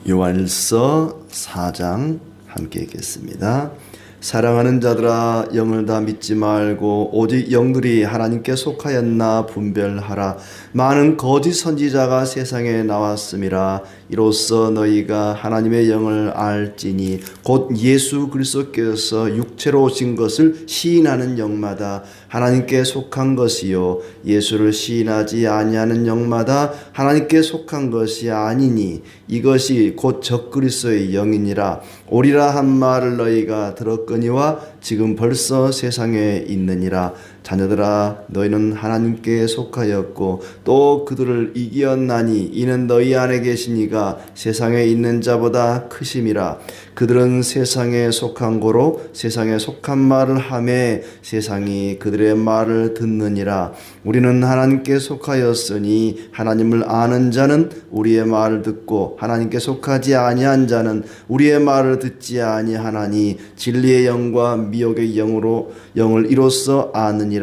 요한일서 4장 함께 읽겠습니다. 사랑하는 자들아, 영을 다 믿지 말고 오직 영들이 하나님께 속하였나 분별하라. 많은 거짓 선지자가 세상에 나왔음이라. 이로써 너희가 하나님의 영을 알지니 곧 예수 그리스도께서 육체로 오신 것을 시인하는 영마다 하나님께 속한 것이요, 예수를 시인하지 아니하는 영마다 하나님께 속한 것이 아니니 이것이 곧 적그리스도의 영이니라. 오리라 한 말을 너희가 들었거니와 지금 벌써 세상에 있느니라. 자녀들아, 너희는 하나님께 속하였고 또 그들을 이기었나니 이는 너희 안에 계신 이가 세상에 있는 자보다 크심이라. 그들은 세상에 속한 고로 세상에 속한 말을 하매 세상이 그들의 말을 듣느니라. 우리는 하나님께 속하였으니 하나님을 아는 자는 우리의 말을 듣고 하나님께 속하지 아니한 자는 우리의 말을 듣지 아니하나니 진리의 영과 미혹의 영을 이로써 아느니라.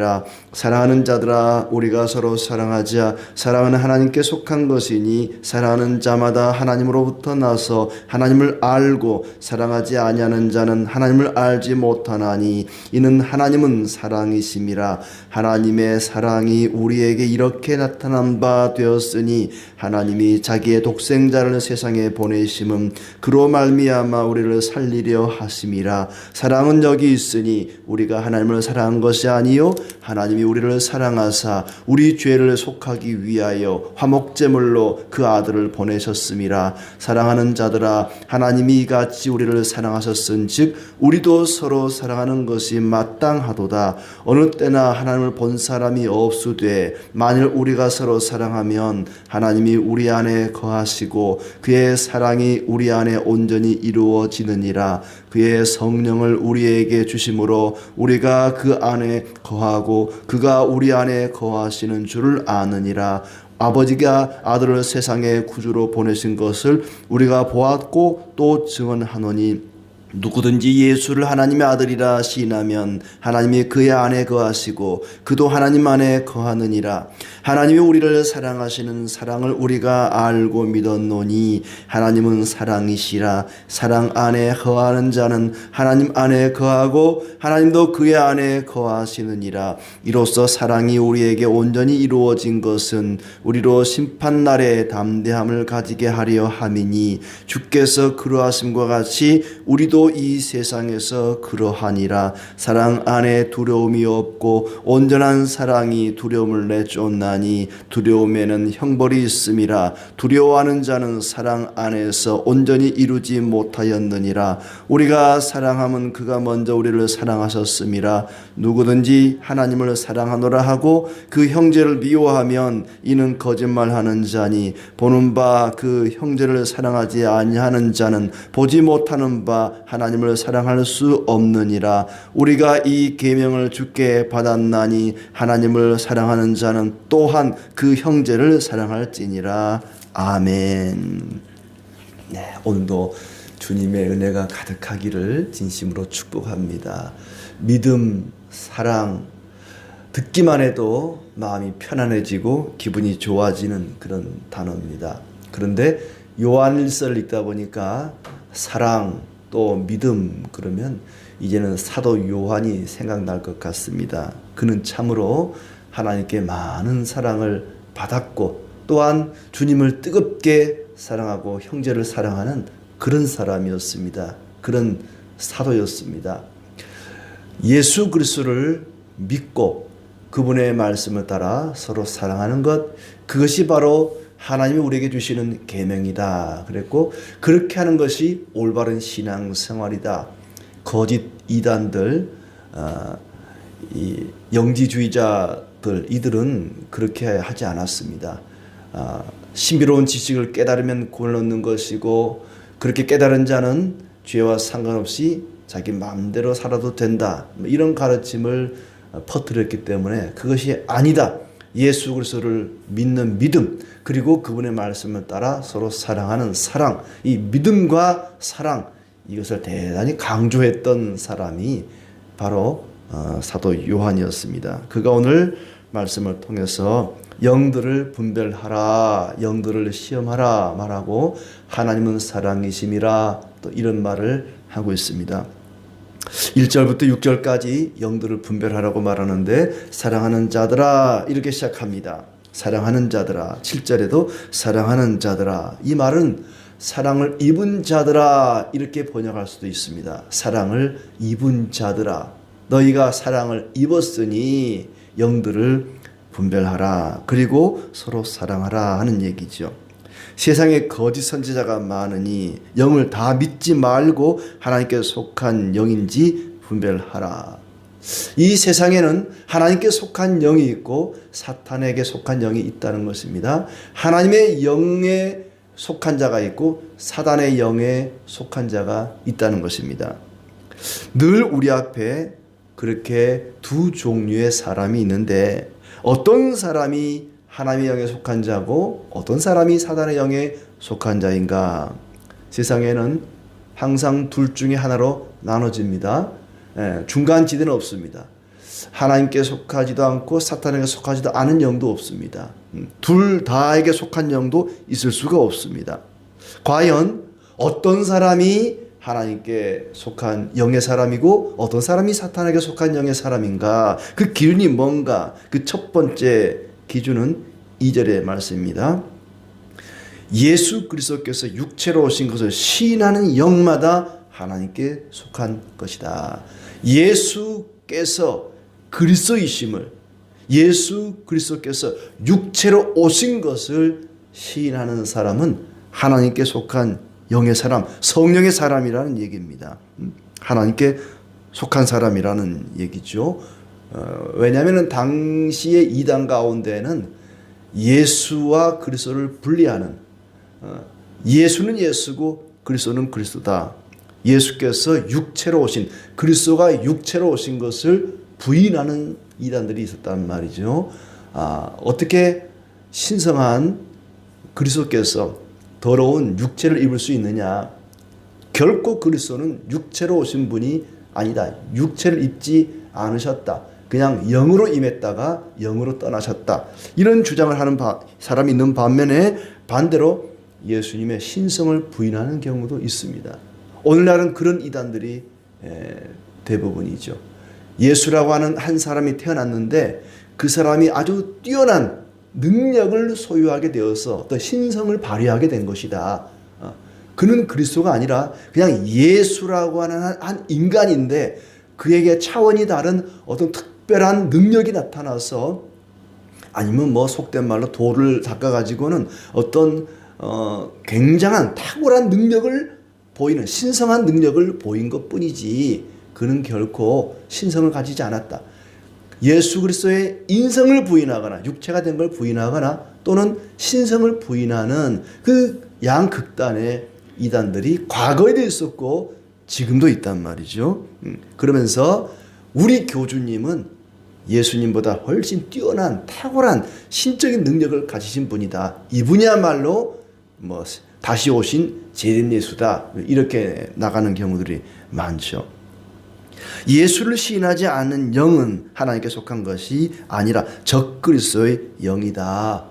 사랑하는 자들아, 우리가 서로 사랑하자. 사랑은 하나님께 속한 것이니 사랑하는 자마다 하나님으로부터 나서 하나님을 알고 사랑하지 아니하는 자는 하나님을 알지 못하나니 이는 하나님은 사랑이심이라. 하나님의 사랑이 우리에게 이렇게 나타난 바 되었으니 하나님이 자기의 독생자를 세상에 보내심은 그로 말미암아 우리를 살리려 하심이라. 사랑은 여기 있으니 우리가 하나님을 사랑한 것이 아니요 하나님이 우리를 사랑하사 우리 죄를 속하기 위하여 화목제물로 그 아들을 보내셨음이라. 사랑하는 자들아, 하나님이 이같이 우리를 사랑하셨은즉 우리도 서로 사랑하는 것이 마땅하도다. 어느 때나 하나님을 본 사람이 없으되 만일 우리가 서로 사랑하면 하나님이 우리 안에 거하시고 그의 사랑이 우리 안에 온전히 이루어지느니라. 그의 성령을 우리에게 주심으로 우리가 그 안에 거하고 그가 우리 안에 거하시는 줄을 아느니라. 아버지가 아들을 세상의 구주로 보내신 것을 우리가 보았고 또 증언하노니 누구든지 예수를 하나님의 아들이라 시인하면 하나님이 그의 안에 거하시고 그도 하나님 안에 거하느니라. 하나님이 우리를 사랑하시는 사랑을 우리가 알고 믿었노니 하나님은 사랑이시라. 사랑 안에 거하는 자는 하나님 안에 거하고 하나님도 그의 안에 거하시느니라. 이로써 사랑이 우리에게 온전히 이루어진 것은 우리로 심판날에 담대함을 가지게 하려 함이니 주께서 그러하심과 같이 우리도 이 세상에서 그러하니라. 사랑 안에 두려움이 없고 온전한 사랑이 두려움을 내쫓나니 두려움에는 형벌이 있음이라. 두려워하는 자는 사랑 안에서 온전히 이루지 못하였느니라. 우리가 사랑함은 그가 먼저 우리를 사랑하셨음이라. 누구든지 하나님을 사랑하노라 하고 그 형제를 미워하면 이는 거짓말하는 자니 보는 바 그 형제를 사랑하지 아니하는 자는 보지 못하는 바 하나님을 사랑할 수 없느니라. 우리가 이 계명을 주께 받았나니 하나님을 사랑하는 자는 또한 그 형제를 사랑할지니라. 아멘. 네, 오늘도 주님의 은혜가 가득하기를 진심으로 축복합니다. 믿음, 사랑, 듣기만 해도 마음이 편안해지고 기분이 좋아지는 그런 단어입니다. 그런데 요한일서를 읽다 보니까 사랑, 또 믿음 그러면 이제는 사도 요한이 생각날 것 같습니다. 그는 참으로 하나님께 많은 사랑을 받았고 또한 주님을 뜨겁게 사랑하고 형제를 사랑하는 그런 사람이었습니다. 그런 사도였습니다. 예수 그리스도를 믿고 그분의 말씀을 따라 서로 사랑하는 것, 그것이 바로 하나님이 우리에게 주시는 계명이다 그랬고, 그렇게 하는 것이 올바른 신앙생활이다. 거짓 이단들, 이 영지주의자들, 이들은 그렇게 하지 않았습니다. 신비로운 지식을 깨달으면 구원을 얻는 것이고 그렇게 깨달은 자는 죄와 상관없이 자기 마음대로 살아도 된다, 이런 가르침을 퍼뜨렸기 때문에 그것이 아니다. 예수 그리스도를 믿는 믿음, 그리고 그분의 말씀을 따라 서로 사랑하는 사랑, 이 믿음과 사랑, 이것을 대단히 강조했던 사람이 바로 사도 요한이었습니다. 그가 오늘 말씀을 통해서 영들을 분별하라, 영들을 시험하라 말하고 하나님은 사랑이심이라 또 이런 말을 하고 있습니다. 1절부터 6절까지 영들을 분별하라고 말하는데 사랑하는 자들아 이렇게 시작합니다. 사랑하는 자들아. 7절에도 사랑하는 자들아. 이 말은 사랑을 입은 자들아 이렇게 번역할 수도 있습니다. 사랑을 입은 자들아. 너희가 사랑을 입었으니 영들을 분별하라. 그리고 서로 사랑하라 하는 얘기죠. 세상에 거짓 선지자가 많으니 영을 다 믿지 말고 하나님께 속한 영인지 분별하라. 이 세상에는 하나님께 속한 영이 있고 사탄에게 속한 영이 있다는 것입니다. 하나님의 영에 속한 자가 있고 사단의 영에 속한 자가 있다는 것입니다. 늘 우리 앞에 그렇게 두 종류의 사람이 있는데 어떤 사람이 하나님의 영에 속한 자고 어떤 사람이 사단의 영에 속한 자인가? 세상에는 항상 둘 중에 하나로 나눠집니다. 중간 지대는 없습니다. 하나님께 속하지도 않고 사탄에게 속하지도 않은 영도 없습니다. 둘 다에게 속한 영도 있을 수가 없습니다. 과연 어떤 사람이 하나님께 속한 영의 사람이고 어떤 사람이 사탄에게 속한 영의 사람인가? 그 기준이 뭔가? 그 첫 번째 기준은 2절의 말씀입니다. 예수 그리스도께서 육체로 오신 것을 시인하는 영마다 하나님께 속한 것이다. 예수께서 그리스도이심을, 예수 그리스도께서 육체로 오신 것을 시인하는 사람은 하나님께 속한 영의 사람, 성령의 사람이라는 얘기입니다. 하나님께 속한 사람이라는 얘기죠. 왜냐하면 당시의 이단 가운데는 예수와 그리스도를 분리하는, 예수는 예수고 그리스도는 그리스도다. 예수께서 육체로 오신, 그리스도가 육체로 오신 것을 부인하는 이단들이 있었단 말이죠. 어떻게 신성한 그리스도께서 더러운 육체를 입을 수 있느냐? 결코 그리스도는 육체로 오신 분이 아니다. 육체를 입지 않으셨다. 그냥 영으로 임했다가 영으로 떠나셨다. 이런 주장을 하는 사람이 있는 반면에 반대로 예수님의 신성을 부인하는 경우도 있습니다. 오늘날은 그런 이단들이 대부분이죠. 예수라고 하는 한 사람이 태어났는데 그 사람이 아주 뛰어난 능력을 소유하게 되어서 어떤 신성을 발휘하게 된 것이다. 그는 그리스도가 아니라 그냥 예수라고 하는 한 인간인데 그에게 차원이 다른 어떤 특별한 능력이 나타나서 아니면 뭐 속된 말로 돌을 닦아가지고는 어떤 굉장한 탁월한 능력을 보이는 신성한 능력을 보인 것뿐이지 그는 결코 신성을 가지지 않았다. 예수 그리스도의 인성을 부인하거나 육체가 된 걸 부인하거나 또는 신성을 부인하는 그 양극단의 이단들이 과거에도 있었고 지금도 있단 말이죠. 그러면서 우리 교주님은 예수님보다 훨씬 뛰어난 탁월한 신적인 능력을 가지신 분이다. 이분이야말로 뭐 다시 오신 재림 예수다. 이렇게 나가는 경우들이 많죠. 예수를 시인하지 않는 영은 하나님께 속한 것이 아니라 적그리스도의 영이다.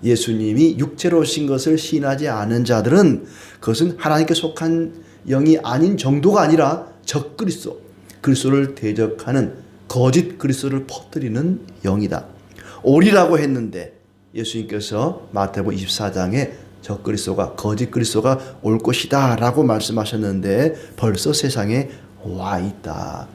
예수님이 육체로 오신 것을 시인하지 않은 자들은 그것은 하나님께 속한 영이 아닌 정도가 아니라 적그리스도, 그리스도를 대적하는 거짓 그리스도를 퍼뜨리는 영이다. 오리라고 했는데 예수님께서 마태복음 24장에 적그리스도가 거짓 그리스도가 올 것이다 라고 말씀하셨는데 벌써 세상에 와 있다.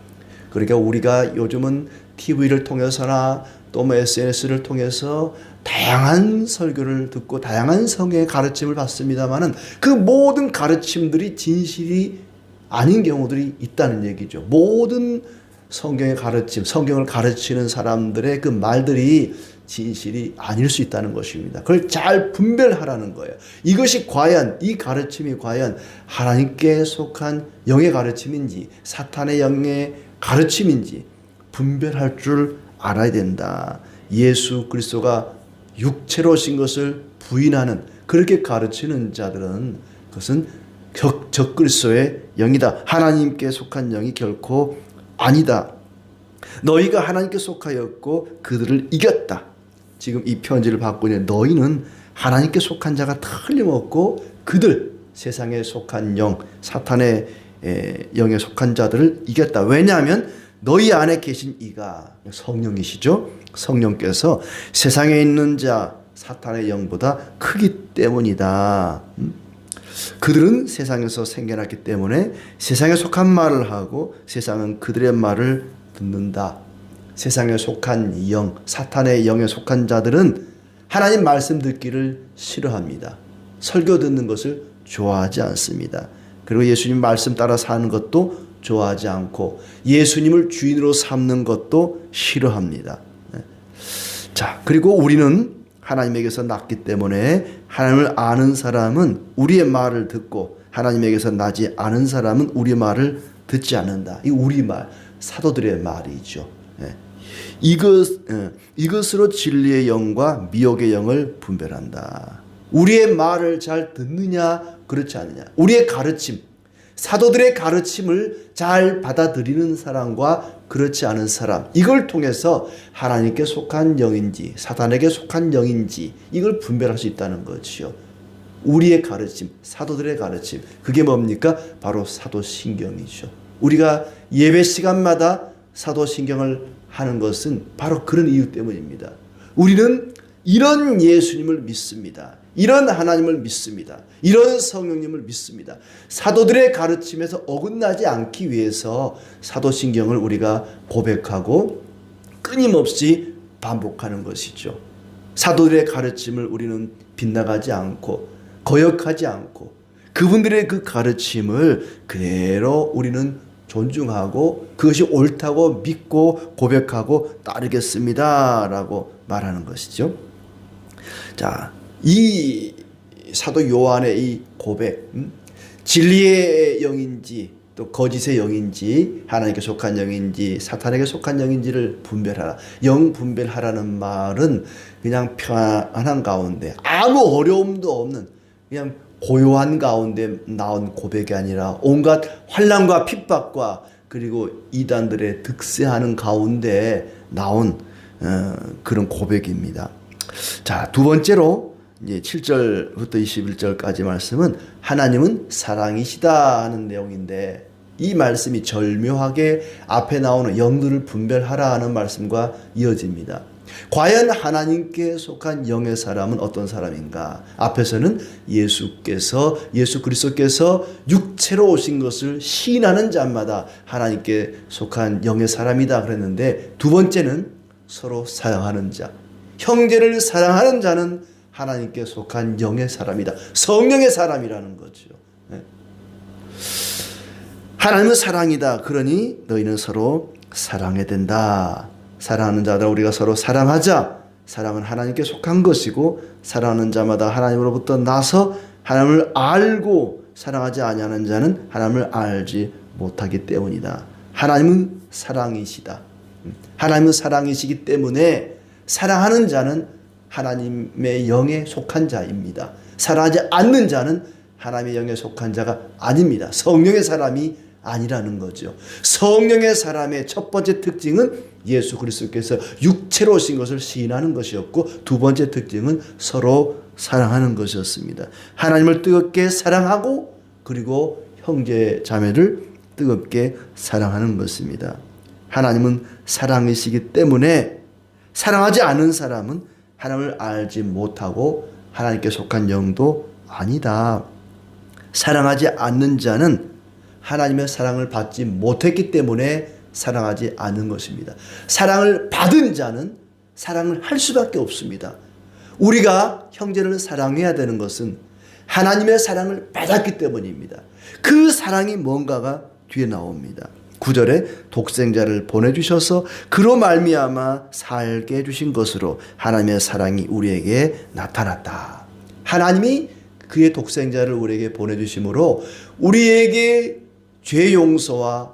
그러니까 우리가 요즘은 TV를 통해서나 또 뭐 SNS를 통해서 다양한 설교를 듣고 다양한 성경의 가르침을 받습니다만은 그 모든 가르침들이 진실이 아닌 경우들이 있다는 얘기죠. 모든 성경의 가르침, 성경을 가르치는 사람들의 그 말들이 진실이 아닐 수 있다는 것입니다. 그걸 잘 분별하라는 거예요. 이것이 과연, 이 가르침이 과연 하나님께 속한 영의 가르침인지 사탄의 영의 가르침인지 분별할 줄 알아야 된다. 예수 그리스도가 육체로 오신 것을 부인하는 그렇게 가르치는 자들은 그것은 적그리스도의 영이다. 하나님께 속한 영이 결코 아니다. 너희가 하나님께 속하였고 그들을 이겼다. 지금 이 편지를 받고 있는 너희는 하나님께 속한 자가 틀림없고 그들 세상에 속한 영, 사탄의 영에 속한 자들을 이겼다. 왜냐하면 너희 안에 계신 이가 성령이시죠. 성령께서 세상에 있는 자 사탄의 영보다 크기 때문이다. 그들은 세상에서 생겨났기 때문에 세상에 속한 말을 하고 세상은 그들의 말을 듣는다. 세상에 속한 영, 사탄의 영에 속한 자들은 하나님 말씀 듣기를 싫어합니다. 설교 듣는 것을 좋아하지 않습니다. 그리고 예수님 말씀 따라 사는 것도 좋아하지 않고 예수님을 주인으로 삼는 것도 싫어합니다. 자, 그리고 우리는 하나님에게서 났기 때문에 하나님을 아는 사람은 우리의 말을 듣고 하나님에게서 나지 않은 사람은 우리의 말을 듣지 않는다. 이 우리말, 사도들의 말이죠. 이것으로 진리의 영과 미혹의 영을 분별한다. 우리의 말을 잘 듣느냐 그렇지 않느냐. 우리의 가르침, 사도들의 가르침을 잘 받아들이는 사람과 그렇지 않은 사람, 이걸 통해서 하나님께 속한 영인지 사탄에게 속한 영인지 이걸 분별할 수 있다는 거지요. 우리의 가르침, 사도들의 가르침, 그게 뭡니까? 바로 사도신경이죠. 우리가 예배 시간마다 사도신경을 하는 것은 바로 그런 이유 때문입니다. 우리는 이런 예수님을 믿습니다. 이런 하나님을 믿습니다. 이런 성령님을 믿습니다. 사도들의 가르침에서 어긋나지 않기 위해서 사도신경을 우리가 고백하고 끊임없이 반복하는 것이죠. 사도들의 가르침을 우리는 빗나가지 않고 거역하지 않고 그분들의 그 가르침을 그대로 우리는 존중하고 그것이 옳다고 믿고 고백하고 따르겠습니다 라고 말하는 것이죠. 자, 이 사도 요한의 이 고백, 진리의 영인지 또 거짓의 영인지 하나님께 속한 영인지 사탄에게 속한 영인지를 분별하라. 영 분별하라는 말은 그냥 편안한 가운데 아무 어려움도 없는 그냥 고요한 가운데 나온 고백이 아니라 온갖 환난과 핍박과 그리고 이단들의 득세하는 가운데 나온 그런 고백입니다. 자, 두 번째로 이제 7절부터 21절까지 말씀은 하나님은 사랑이시다 하는 내용인데 이 말씀이 절묘하게 앞에 나오는 영들을 분별하라 하는 말씀과 이어집니다. 과연 하나님께 속한 영의 사람은 어떤 사람인가? 앞에서는 예수 그리스도께서 육체로 오신 것을 시인하는 자마다 하나님께 속한 영의 사람이다 그랬는데 두 번째는 서로 사랑하는 자, 형제를 사랑하는 자는 하나님께 속한 영의 사람이다. 성령의 사람이라는 거죠. 하나님은 사랑이다. 그러니 너희는 서로 사랑해야 된다. 사랑하는 자들 우리가 서로 사랑하자. 사랑은 하나님께 속한 것이고 사랑하는 자마다 하나님으로부터 나서 하나님을 알고 사랑하지 아니하는 자는 하나님을 알지 못하기 때문이다. 하나님은 사랑이시다. 하나님은 사랑이시기 때문에 사랑하는 자는 하나님의 영에 속한 자입니다. 사랑하지 않는 자는 하나님의 영에 속한 자가 아닙니다. 성령의 사람이 아니라는 거죠. 성령의 사람의 첫 번째 특징은 예수 그리스도께서 육체로 오신 것을 시인하는 것이었고 두 번째 특징은 서로 사랑하는 것이었습니다. 하나님을 뜨겁게 사랑하고 그리고 형제 자매를 뜨겁게 사랑하는 것입니다. 하나님은 사랑이시기 때문에 사랑하지 않은 사람은 하나님을 알지 못하고 하나님께 속한 영도 아니다. 사랑하지 않는 자는 하나님의 사랑을 받지 못했기 때문에 사랑하지 않는 것입니다. 사랑을 받은 자는 사랑을 할 수밖에 없습니다. 우리가 형제를 사랑해야 되는 것은 하나님의 사랑을 받았기 때문입니다. 그 사랑이 뭔가가 뒤에 나옵니다. 9절에 독생자를 보내주셔서 그로 말미암아 살게 해주신 것으로 하나님의 사랑이 우리에게 나타났다. 하나님이 그의 독생자를 우리에게 보내주심으로 우리에게 죄 용서와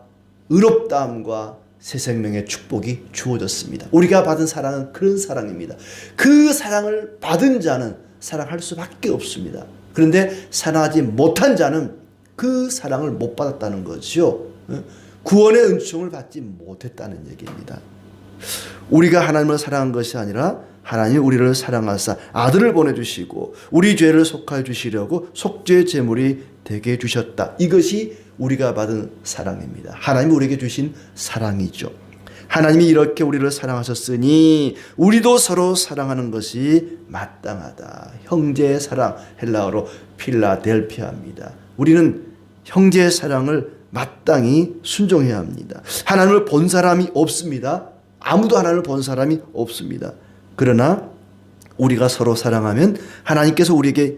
의롭다함과 새 생명의 축복이 주어졌습니다. 우리가 받은 사랑은 그런 사랑입니다. 그 사랑을 받은 자는 사랑할 수밖에 없습니다. 그런데 사랑하지 못한 자는 그 사랑을 못 받았다는 거죠. 구원의 은총을 받지 못했다는 얘기입니다. 우리가 하나님을 사랑한 것이 아니라 하나님이 우리를 사랑하사 아들을 보내주시고 우리 죄를 속하여 주시려고 속죄의 제물이 되게 해주셨다. 이것이 우리가 받은 사랑입니다. 하나님이 우리에게 주신 사랑이죠. 하나님이 이렇게 우리를 사랑하셨으니 우리도 서로 사랑하는 것이 마땅하다. 형제의 사랑, 헬라어로 필라델피아입니다. 우리는 형제의 사랑을 마땅히 순종해야 합니다. 하나님을 본 사람이 없습니다. 아무도 하나님을 본 사람이 없습니다. 그러나 우리가 서로 사랑하면 하나님께서 우리에게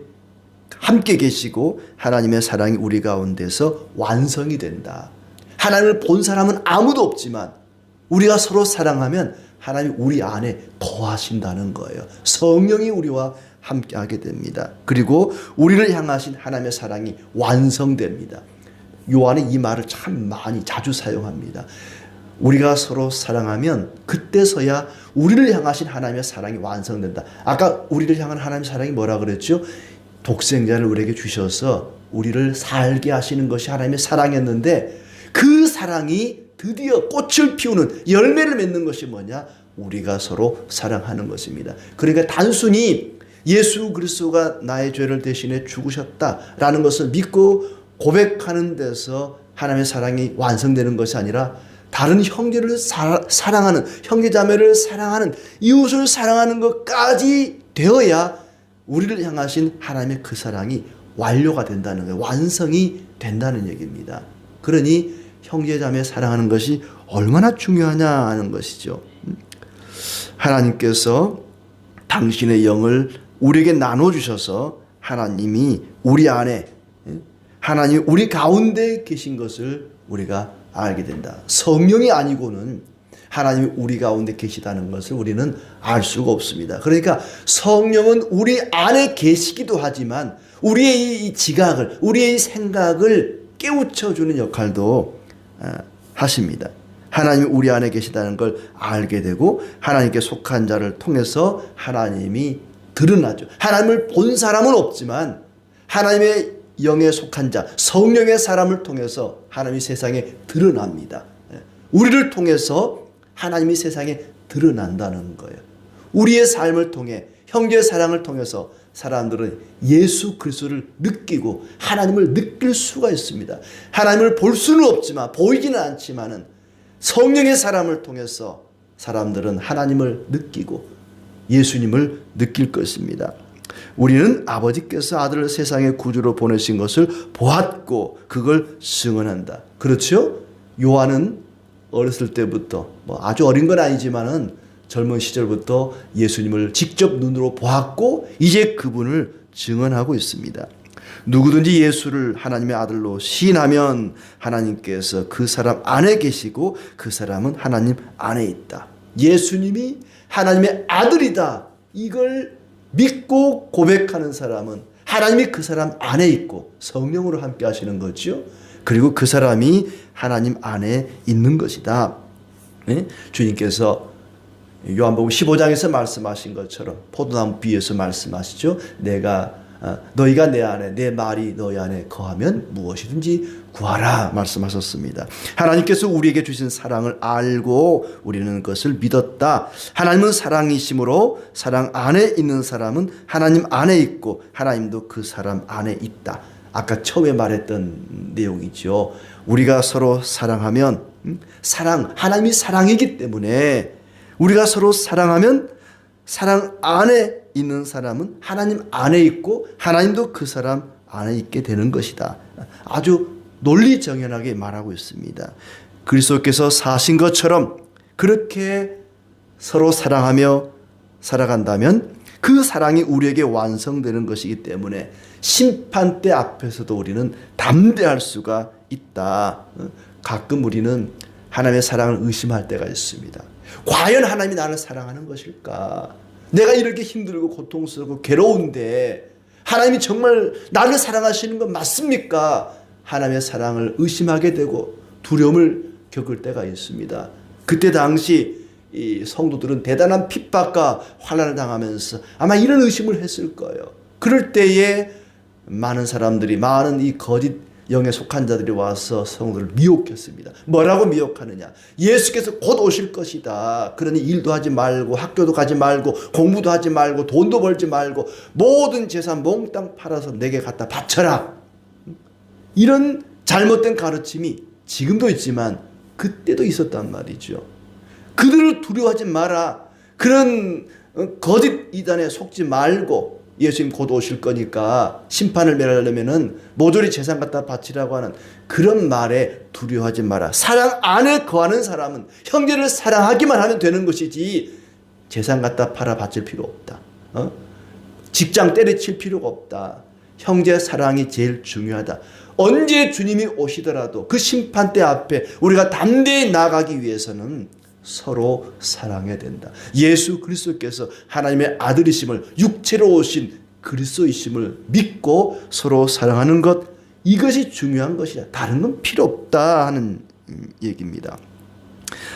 함께 계시고 하나님의 사랑이 우리 가운데서 완성이 된다. 하나님을 본 사람은 아무도 없지만 우리가 서로 사랑하면 하나님이 우리 안에 거하신다는 거예요. 성령이 우리와 함께하게 됩니다. 그리고 우리를 향하신 하나님의 사랑이 완성됩니다. 요한은 이 말을 참 많이 자주 사용합니다. 우리가 서로 사랑하면 그때서야 우리를 향하신 하나님의 사랑이 완성된다. 아까 우리를 향한 하나님의 사랑이 뭐라 그랬죠? 독생자를 우리에게 주셔서 우리를 살게 하시는 것이 하나님의 사랑이었는데 그 사랑이 드디어 꽃을 피우는 열매를 맺는 것이 뭐냐? 우리가 서로 사랑하는 것입니다. 그러니까 단순히 예수 그리스도가 나의 죄를 대신해 죽으셨다라는 것을 믿고 고백하는 데서 하나님의 사랑이 완성되는 것이 아니라 다른 형제를 사랑하는, 형제자매를 사랑하는, 이웃을 사랑하는 것까지 되어야 우리를 향하신 하나님의 그 사랑이 완료가 된다는 거예요. 완성이 된다는 얘기입니다. 그러니 형제자매 사랑하는 것이 얼마나 중요하냐 하는 것이죠. 하나님께서 당신의 영을 우리에게 나눠주셔서 하나님이 우리 안에, 하나님이 우리 가운데 계신 것을 우리가 알게 된다. 성령이 아니고는 하나님이 우리 가운데 계시다는 것을 우리는 알 수가 없습니다. 그러니까 성령은 우리 안에 계시기도 하지만 우리의 이 지각을, 우리의 생각을 깨우쳐주는 역할도 하십니다. 하나님이 우리 안에 계시다는 걸 알게 되고 하나님께 속한 자를 통해서 하나님이 드러나죠. 하나님을 본 사람은 없지만 하나님의 영에 속한 자, 성령의 사람을 통해서 하나님이 세상에 드러납니다. 우리를 통해서 하나님이 세상에 드러난다는 거예요. 우리의 삶을 통해, 형제의 사랑을 통해서 사람들은 예수 그리스도를 느끼고 하나님을 느낄 수가 있습니다. 하나님을 볼 수는 없지만, 보이지는 않지만은 성령의 사람을 통해서 사람들은 하나님을 느끼고 예수님을 느낄 것입니다. 우리는 아버지께서 아들을 세상의 구주로 보내신 것을 보았고 그걸 증언한다. 그렇죠? 요한은 어렸을 때부터, 아주 어린 건 아니지만은 젊은 시절부터 예수님을 직접 눈으로 보았고 이제 그분을 증언하고 있습니다. 누구든지 예수를 하나님의 아들로 시인하면 하나님께서 그 사람 안에 계시고 그 사람은 하나님 안에 있다. 예수님이 하나님의 아들이다. 이걸 믿고 고백하는 사람은 하나님이 그 사람 안에 있고 성령으로 함께 하시는 거죠. 그리고 그 사람이 하나님 안에 있는 것이다. 네? 주님께서 요한복음 15장에서 말씀하신 것처럼 포도나무 비유에서 말씀하시죠. 너희가 내 안에, 내 말이 너희 안에 거하면 무엇이든지 구하라 말씀하셨습니다. 하나님께서 우리에게 주신 사랑을 알고 우리는 그것을 믿었다. 하나님은 사랑이시므로 사랑 안에 있는 사람은 하나님 안에 있고 하나님도 그 사람 안에 있다. 아까 처음에 말했던 내용이죠. 우리가 서로 사랑하면 하나님이 사랑이기 때문에 우리가 서로 사랑하면 사랑 안에 있는 사람은 하나님 안에 있고 하나님도 그 사람 안에 있게 되는 것이다. 아주 논리정연하게 말하고 있습니다. 그리스도께서 사신 것처럼 그렇게 서로 사랑하며 살아간다면 그 사랑이 우리에게 완성되는 것이기 때문에 심판대 앞에서도 우리는 담대할 수가 있다. 가끔 우리는 하나님의 사랑을 의심할 때가 있습니다. 과연 하나님이 나를 사랑하는 것일까? 내가 이렇게 힘들고 고통스럽고 괴로운데 하나님이 정말 나를 사랑하시는 건 맞습니까? 하나님의 사랑을 의심하게 되고 두려움을 겪을 때가 있습니다. 그때 당시 이 성도들은 대단한 핍박과 환난을 당하면서 아마 이런 의심을 했을 거예요. 그럴 때에 많은 사람들이, 많은 이 거짓 영에 속한 자들이 와서 성도를 미혹했습니다. 뭐라고 미혹하느냐? 예수께서 곧 오실 것이다. 그러니 일도 하지 말고 학교도 가지 말고 공부도 하지 말고 돈도 벌지 말고 모든 재산 몽땅 팔아서 내게 갖다 바쳐라. 이런 잘못된 가르침이 지금도 있지만 그때도 있었단 말이죠. 그들을 두려워하지 마라. 그런 거짓 이단에 속지 말고 예수님 곧 오실 거니까 심판을 면하려면은 모조리 재산 갖다 바치라고 하는 그런 말에 두려워하지 마라. 사랑 안에 거하는 사람은 형제를 사랑하기만 하면 되는 것이지 재산 갖다 팔아 바칠 필요 없다. 직장 때려칠 필요가 없다. 형제 사랑이 제일 중요하다. 언제 주님이 오시더라도 그 심판대 앞에 우리가 담대히 나가기 위해서는 서로 사랑해야 된다. 예수 그리스도께서 하나님의 아들이심을 육체로 오신 그리스도이심을 믿고 서로 사랑하는 것, 이것이 중요한 것이다. 다른 건 필요 없다 하는 얘기입니다.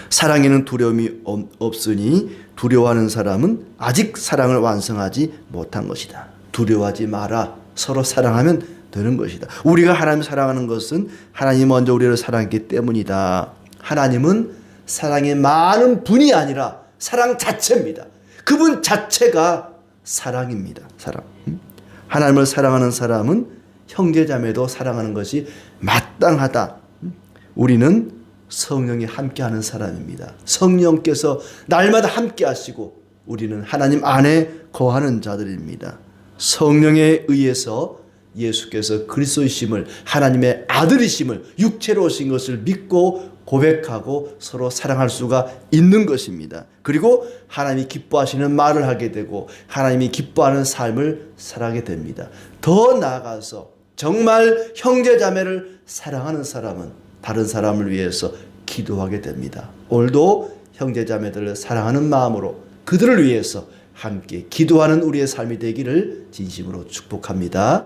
사랑에는 두려움이 없으니 두려워하는 사람은 아직 사랑을 완성하지 못한 것이다. 두려워하지 마라. 서로 사랑하면 되는 것이다. 우리가 하나님을 사랑하는 것은 하나님이 먼저 우리를 사랑했기 때문이다. 하나님은 사랑이 많은 분이 아니라 사랑 자체입니다. 그분 자체가 사랑입니다. 사랑. 하나님을 사랑하는 사람은 형제자매도 사랑하는 것이 마땅하다. 우리는 성령이 함께하는 사람입니다. 성령께서 날마다 함께하시고 우리는 하나님 안에 거하는 자들입니다. 성령에 의해서 예수께서 그리스도이심을, 하나님의 아들이심을, 육체로 오신 것을 믿고 고백하고 서로 사랑할 수가 있는 것입니다. 그리고 하나님이 기뻐하시는 말을 하게 되고 하나님이 기뻐하는 삶을 살아가게 됩니다. 더 나아가서 정말 형제자매를 사랑하는 사람은 다른 사람을 위해서 기도하게 됩니다. 오늘도 형제자매들을 사랑하는 마음으로 그들을 위해서 함께 기도하는 우리의 삶이 되기를 진심으로 축복합니다.